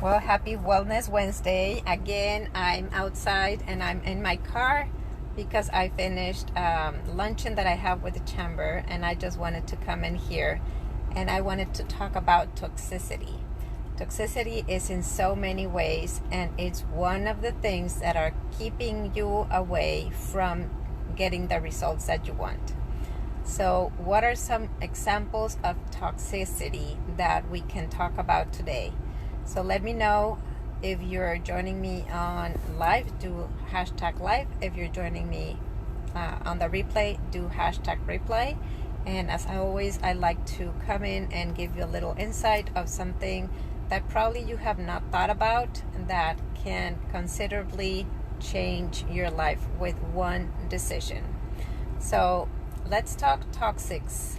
Well, happy Wellness Wednesday. Again, I'm outside and I'm in my car because I finished luncheon that I have with the chamber, and I just wanted to come in here and I wanted to talk about toxicity. Toxicity is in so many ways, and it's one of the things that are keeping you away from getting the results that you want. So, what are some examples of toxicity that we can talk about today? So let me know if you're joining me on live, do hashtag live. If you're joining me on the replay, do hashtag replay. And as always, I like to come in and give you a little insight of something that probably you have not thought about that can considerably change your life with one decision. So let's talk toxics.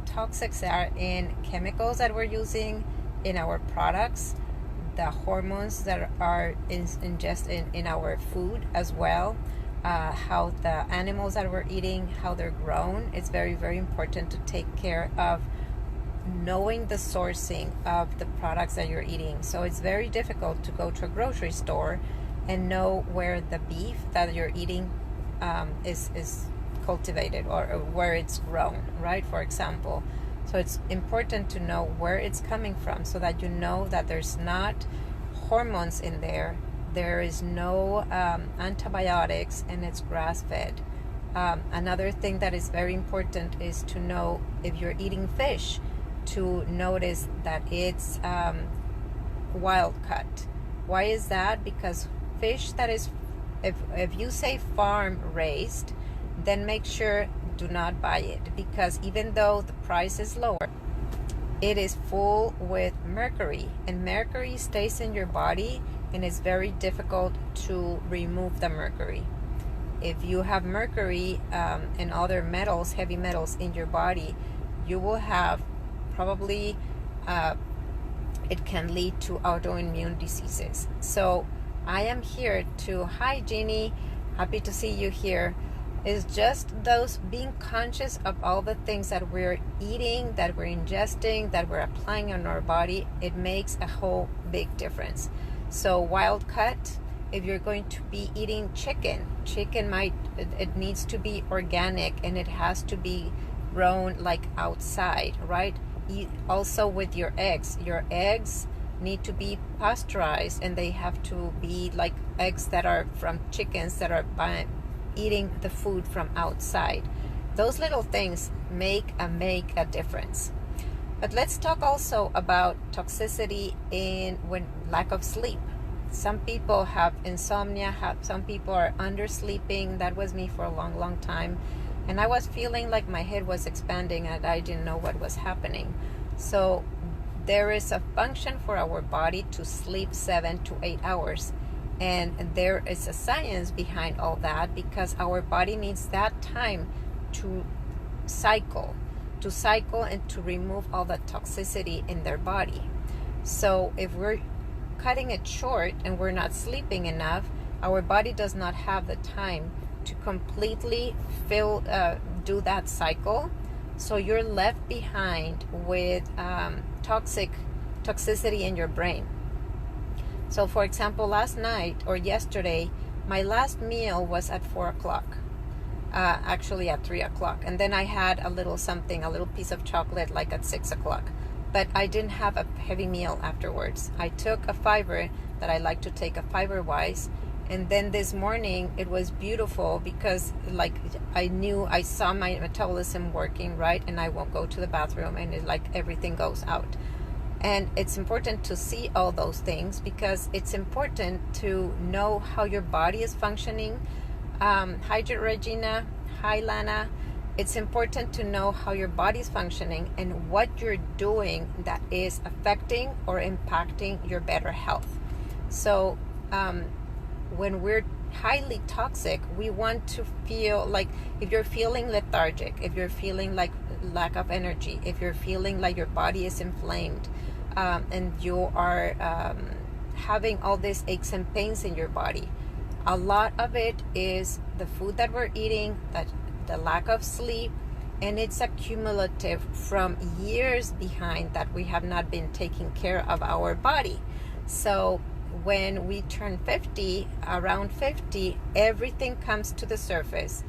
Toxics are in chemicals that we're using in our products, the hormones that are ingested in our food as well, how the animals that we're eating, how they're grown. It's very, very important to take care of knowing the sourcing of the products that you're eating. So it's very difficult to go to a grocery store and know where the beef that you're eating is cultivated, or where it's grown, right? For example. So it's important to know where it's coming from so that you know that there's not hormones in there. There is no antibiotics, and it's grass-fed. Another thing that is very important is to know if you're eating fish, to notice that it's wild caught. Why is that? Because fish that is, if you say farm raised, then make sure do not buy it, because even though the price is lower, it is full with mercury, and mercury stays in your body, and it's very difficult to remove the mercury. If you have mercury and other metals, heavy metals in your body, you will have probably it can lead to autoimmune diseases. So I am here to, hi Jeannie, happy to see you here. Is just those being conscious of all the things that we're eating, that we're ingesting, that we're applying on our body. It makes a whole big difference. So wild cut, if you're going to be eating chicken it needs to be organic, and it has to be grown like outside, right? Also with your eggs need to be pasteurized, and they have to be like eggs that are from chickens that are eating the food from outside. Those little things make a difference. But let's talk also about toxicity when lack of sleep. Some people have insomnia, some people are undersleeping. That was me for a long time, and I was feeling like my head was expanding and I didn't know what was happening. So there is a function for our body to sleep 7 to 8 hours. And there is a science behind all that, because our body needs that time to cycle and to remove all the toxicity in their body. So if we're cutting it short and we're not sleeping enough, our body does not have the time to completely do that cycle. So you're left behind with toxicity in your brain. So for example, last night or yesterday, my last meal was at 4 o'clock, actually at 3 o'clock. And then I had a little piece of chocolate like at 6 o'clock. But I didn't have a heavy meal afterwards. I took a fiber that I like to take, a fiber-wise. And then this morning, it was beautiful because I saw my metabolism working, right? And I won't go to the bathroom, and everything goes out. And it's important to see all those things, because it's important to know how your body is functioning. Hi Regina, hi Lana. It's important to know how your body is functioning and what you're doing that is affecting or impacting your better health. So when we're highly toxic, we want to feel like, if you're feeling lethargic, if you're feeling like lack of energy, if you're feeling like your body is inflamed, and you are having all these aches and pains in your body, a lot of it is the food that we're eating, that the lack of sleep, and it's accumulative from years behind that we have not been taking care of our body. So when we turn 50, around 50, everything comes to the surface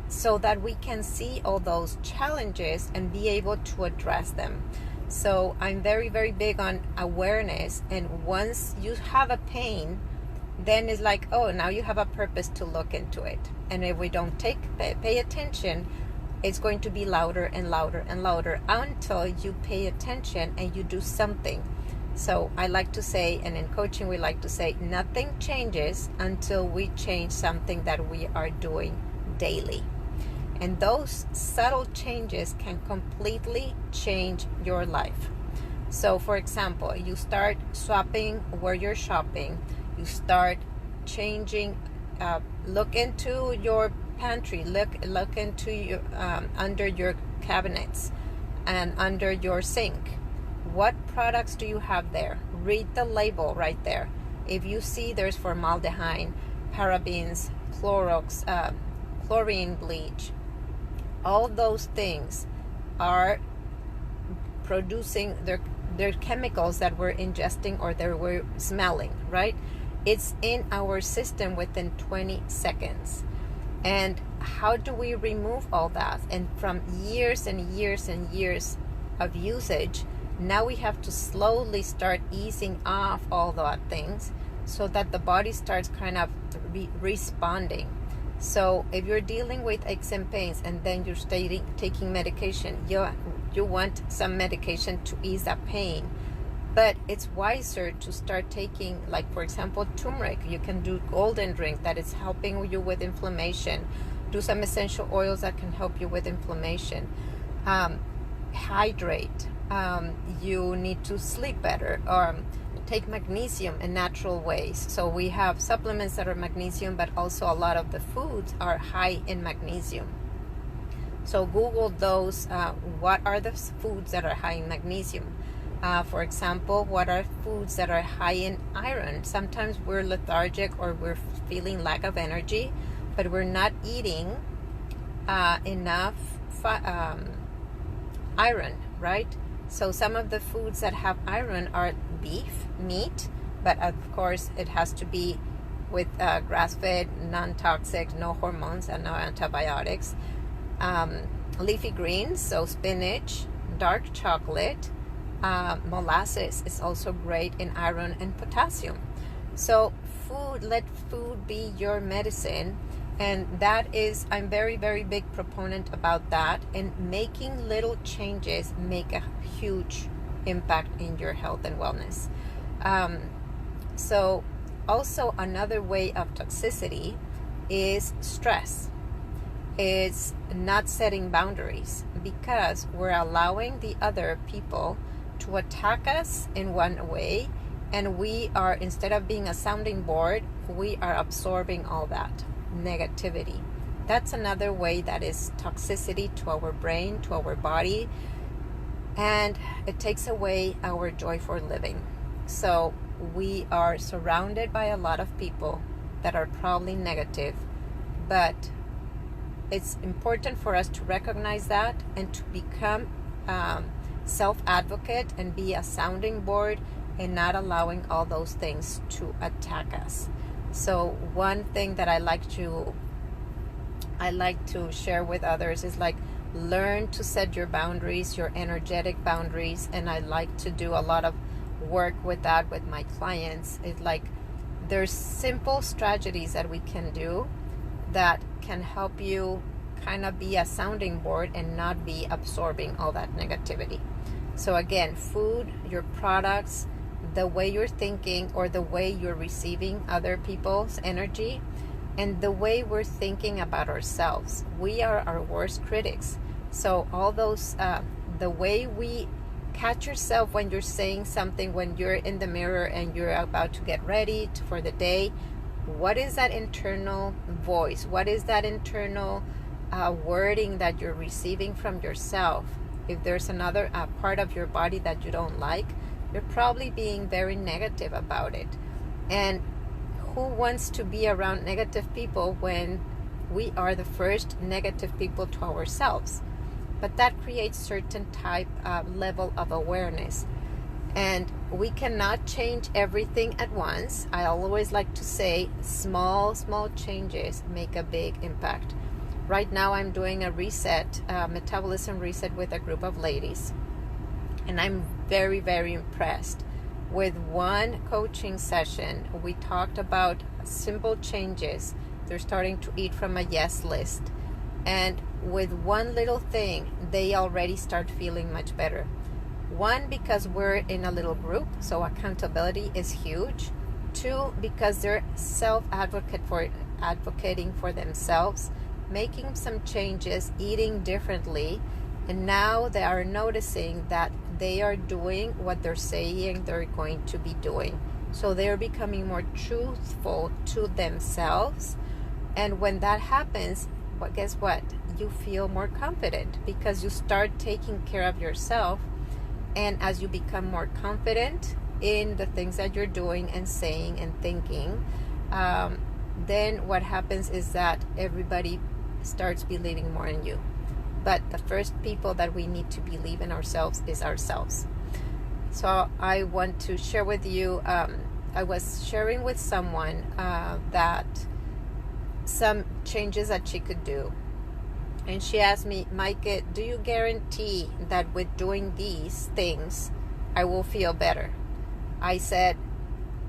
so that we can see all those challenges and be able to address them. So I'm very, very big on awareness. And once you have a pain, then it's like, oh, now you have a purpose to look into it. And if we don't pay attention, it's going to be louder and louder and louder until you pay attention and you do something. So I like to say, and in coaching we like to say, nothing changes until we change something that we are doing daily. And those subtle changes can completely change your life. So for example, you start swapping where you're shopping, you start changing, look into your pantry, look into your under your cabinets and under your sink. What products do you have there? Read the label right there. If you see there's formaldehyde, parabens, Clorox, chlorine bleach, all those things are producing their chemicals that we're ingesting or that we're smelling, right? It's in our system within 20 seconds. And how do we remove all that? And from years and years and years of usage, now we have to slowly start easing off all those things so that the body starts kind of responding. So if you're dealing with aches and pains and then you're taking medication, you want some medication to ease that pain. But it's wiser to start taking, like for example, turmeric. You can do golden drink that is helping you with inflammation. Do some essential oils that can help you with inflammation. Hydrate. You need to sleep better. Take magnesium in natural ways. So we have supplements that are magnesium, but also a lot of the foods are high in magnesium. So Google those. What are the foods that are high in magnesium? For example, what are foods that are high in iron? Sometimes we're lethargic or we're feeling lack of energy, but we're not eating enough iron, right? So some of the foods that have iron are beef, meat, but of course it has to be with grass-fed, non-toxic, no hormones and no antibiotics. Leafy greens, so spinach, dark chocolate, molasses is also great in iron and potassium. So let food be your medicine. And that is, I'm very, very big proponent about that. And making little changes make a huge impact in your health and wellness. So also another way of toxicity is stress. It's not setting boundaries, because we're allowing the other people to attack us in one way, and we are, instead of being a sounding board, we are absorbing all that negativity. That's another way that is toxicity to our brain, to our body, and it takes away our joy for living. So we are surrounded by a lot of people that are probably negative, but it's important for us to recognize that and to become self-advocate and be a sounding board and not allowing all those things to attack us. So one thing that I like to share with others is like, learn to set your boundaries, your energetic boundaries. And I like to do a lot of work with that with my clients. It's like, there's simple strategies that we can do that can help you kind of be a sounding board and not be absorbing all that negativity. So again, food, your products, the way you're thinking or the way you're receiving other people's energy, and the way we're thinking about ourselves. We are our worst critics. So all those, the way we catch yourself when you're saying something, when you're in the mirror and you're about to get ready for the day, what is that internal voice? What is that internal wording that you're receiving from yourself? If there's another part of your body that you don't like, you're probably being very negative about it. And who wants to be around negative people when we are the first negative people to ourselves? But that creates certain type level of awareness. And we cannot change everything at once. I always like to say small changes make a big impact. Right now I'm doing a reset, metabolism reset with a group of ladies, and I'm very impressed. With one coaching session, we talked about simple changes. They're starting to eat from a yes list, and with one little thing they already start feeling much better. One, because we're in a little group, so accountability is huge. Two, because they're advocating for themselves, making some changes, eating differently, and now they are noticing that they are doing what they're saying they're going to be doing. So they're becoming more truthful to themselves. And when that happens, guess what? You feel more confident because you start taking care of yourself. And as you become more confident in the things that you're doing and saying and thinking, then what happens is that everybody starts believing more in you. But the first people that we need to believe in ourselves is ourselves. So I want to share with you, I was sharing with someone that some changes that she could do. And she asked me, Maaike, do you guarantee that with doing these things, I will feel better? I said,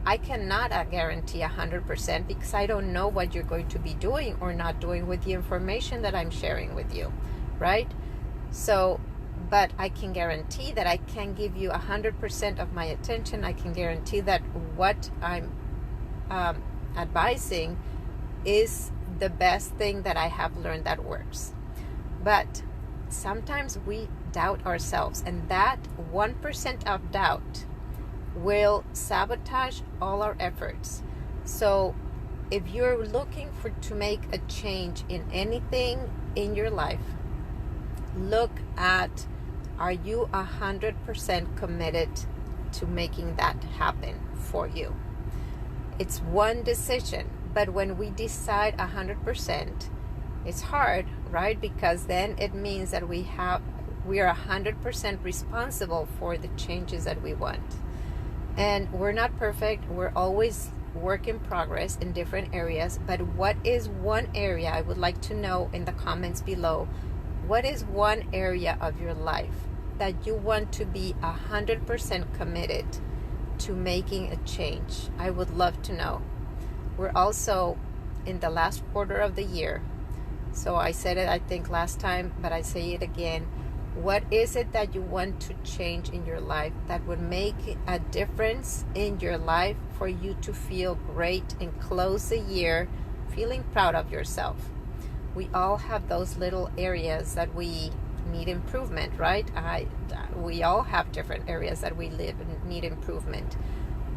I cannot guarantee 100% because I don't know what you're going to be doing or not doing with the information that I'm sharing with you, right? So, but I can guarantee that I can give you 100% of my attention. I can guarantee that what I'm advising is the best thing that I have learned that works. But sometimes we doubt ourselves, and that 1% of doubt will sabotage all our efforts. So if you're looking to make a change in anything in your life, look at, are you 100% committed to making that happen for you? It's one decision, but when we decide 100%, it's hard, right? Because then it means that we are 100% responsible for the changes that we want. And we're not perfect. We're always work in progress in different areas. But what is one area, I would like to know in the comments below, what is one area of your life that you want to be 100% committed to making a change? I would love to know. We're also in the last quarter of the year. So I said it, I think, last time, but I say it again. What is it that you want to change in your life that would make a difference in your life for you to feel great and close the year feeling proud of yourself? We all have those little areas that we need improvement, right? We all have different areas that we live and need improvement.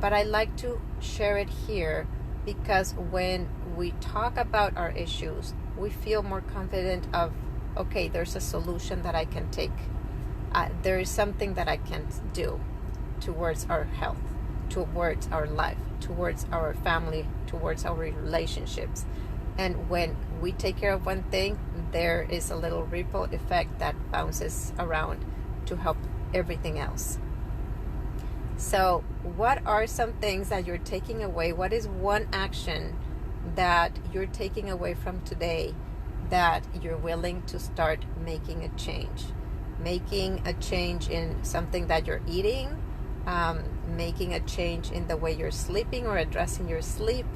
But I like to share it here because when we talk about our issues, we feel more confident of, okay, there's a solution that I can take. There is something that I can do towards our health, towards our life, towards our family, towards our relationships. And when we take care of one thing, there is a little ripple effect that bounces around to help everything else. So what are some things that you're taking away? What is one action that you're taking away from today that you're willing to start making a change? Making a change in something that you're eating, making a change in the way you're sleeping or addressing your sleep,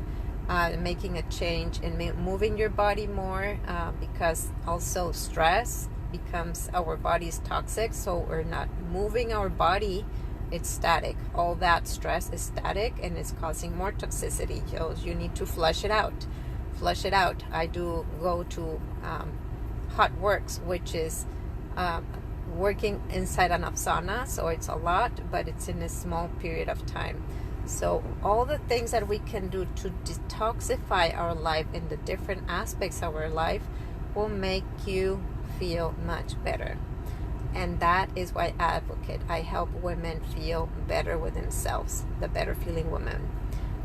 making a change in moving your body more, because also stress becomes our body's toxic, so we're not moving our body. It's static. All that stress is static and it's causing more toxicity. So you need to flush it out. Flush it out. I do go to hot works, which is working inside an sauna. So it's a lot, but it's in a small period of time. So all the things that we can do to detoxify our life in the different aspects of our life will make you feel much better. And that is why I advocate. I help women feel better with themselves, the better feeling woman.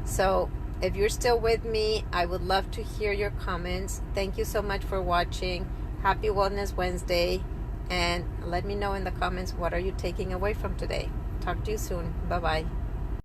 So if you're still with me, I would love to hear your comments. Thank you so much for watching. Happy Wellness Wednesday. And let me know in the comments, what are you taking away from today? Talk to you soon. Bye-bye.